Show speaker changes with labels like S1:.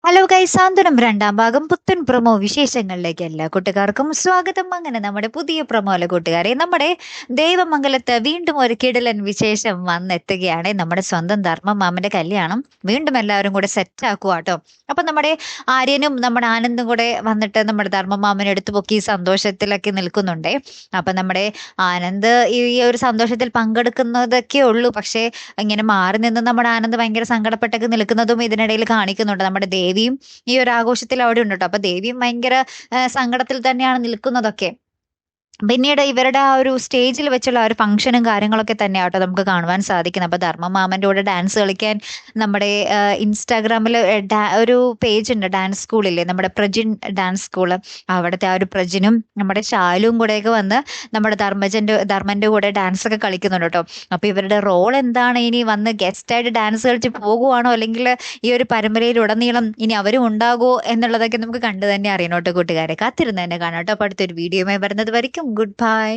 S1: Hello guys, സാന്ത്വനം രണ്ടാം ഭാഗം പുത്തൻ പ്രൊമോ വിശേഷങ്ങളിലേക്ക് എല്ലാ കൂട്ടുകാർക്കും സ്വാഗതം. അങ്ങനെ നമ്മുടെ പുതിയ പ്രൊമോയിലെ കൂട്ടുകാരെ, നമ്മുടെ ദേവമംഗലത്ത് വീണ്ടും ഒരു കിടിലൻ വിശേഷം വന്നെത്തുകയാണ്. നമ്മുടെ സ്വന്തം ധർമ്മമാമന്റെ കല്യാണം വീണ്ടും എല്ലാവരും കൂടെ സെറ്റ് ആക്കുക കേട്ടോ. അപ്പൊ നമ്മുടെ ആര്യനും നമ്മുടെ ആനന്ദും കൂടെ വന്നിട്ട് നമ്മുടെ ധർമ്മമാമനെ എടുത്തു പൊക്കി സന്തോഷത്തിലൊക്കെ നിൽക്കുന്നുണ്ടേ. അപ്പൊ നമ്മുടെ ആനന്ദ് ഈ ഒരു സന്തോഷത്തിൽ പങ്കെടുക്കുന്നതൊക്കെ ഉള്ളൂ. പക്ഷേ ഇങ്ങനെ മാറി നിന്ന് നമ്മുടെ ആനന്ദ് ഭയങ്കര സങ്കടപ്പെട്ടൊക്കെ നിൽക്കുന്നതും ഇതിനിടയിൽ കാണിക്കുന്നുണ്ട്. നമ്മുടെ ദേവിയും ഈ ഒരു ആഘോഷത്തിൽ അവിടെ ഉണ്ട് കേട്ടോ. അപ്പൊ ദേവിയും ഭയങ്കര സങ്കടത്തിൽ തന്നെയാണ് നിൽക്കുന്നതൊക്കെ. പിന്നീട് ഇവരുടെ ആ ഒരു സ്റ്റേജിൽ വെച്ചുള്ള ആ ഒരു ഫംഗ്ഷനും കാര്യങ്ങളൊക്കെ തന്നെയാട്ടോ നമുക്ക് കാണുവാൻ സാധിക്കുന്നത്. അപ്പൊ ധർമ്മമാമന്റെ കൂടെ ഡാൻസ് കളിക്കാൻ നമ്മുടെ ഇൻസ്റ്റാഗ്രാമിൽ ഒരു പേജ് ഉണ്ട്, ഡാൻസ് സ്കൂളില്ലേ, നമ്മുടെ പ്രജിൻ ഡാൻസ് സ്കൂള്. അവിടുത്തെ ആ ഒരു പ്രജിനും നമ്മുടെ ശാലുവും കൂടെയൊക്കെ വന്ന് നമ്മുടെ ധർമ്മന്റെ കൂടെ ഡാൻസ് ഒക്കെ കളിക്കുന്നുണ്ട് കേട്ടോ. അപ്പൊ ഇവരുടെ റോൾ എന്താണ്, ഇനി വന്ന് ഗസ്റ്റ് ആയിട്ട് ഡാൻസ് കളിച്ച് പോകുവാണോ, അല്ലെങ്കിൽ ഈ ഒരു പരമ്പരയിൽ ഉടനീളം ഇനി അവരും ഉണ്ടാകുമോ എന്നുള്ളതൊക്കെ നമുക്ക് കണ്ടു തന്നെ അറിയണം കേട്ടോ കൂട്ടുകാരെ. കാത്തിരുന്ന് തന്നെ കാണാം കേട്ടോ. അപ്പൊ അടുത്തൊരു വീഡിയോയുമായി വരുന്നത് വരയ്ക്കും ഗുഡ് ബൈ.